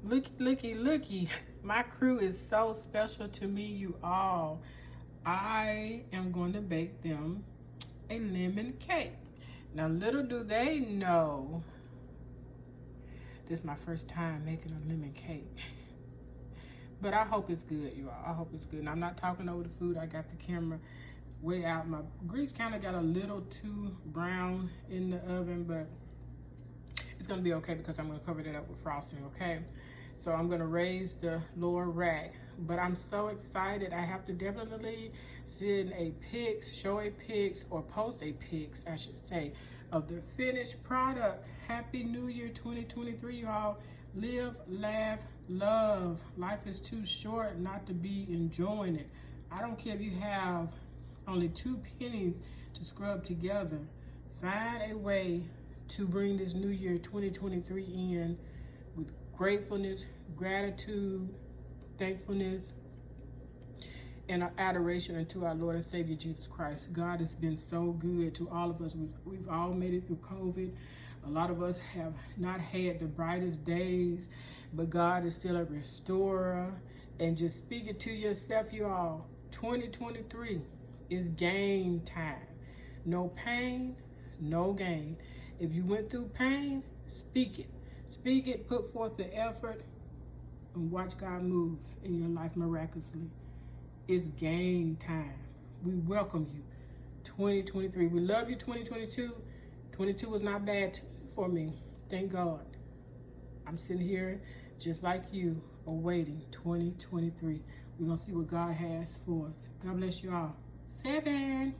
Looky. My crew is so special to me, you all. I am going to bake them a lemon cake. Now, little do they know, this is my first time making a lemon cake. But I hope it's good, you all. I hope it's good. And I'm not talking over the food. I got the camera way out. My grease kind of got a little too brown in the oven, but it's gonna be okay because I'm gonna cover that up with frosting, okay? So I'm gonna raise the lower rack. But I'm so excited. I have to definitely send a pics, show a pics, or post a pics, I should say, of the finished product. Happy New Year 2023, y'all. Live, laugh, love. Life is too short not to be enjoying it. I don't care if you have only 2 pennies to scrub together. Find a way to bring this new year 2023 in with gratefulness, gratitude, thankfulness, and adoration unto our Lord and Savior Jesus Christ. God has been so good to all of us. We've all made it through COVID. A lot of us have not had the brightest days, but God is still a restorer. And just speak it to yourself, you all. 2023 is game time. No pain, no gain. If you went through pain, speak it. Speak it, put forth the effort, and watch God move in your life miraculously. It's game time. We welcome you, 2023. We love you, 2022. 22 was not bad for me, thank God. I'm sitting here just like you, awaiting 2023. We're gonna see what God has for us. God bless you all. 7.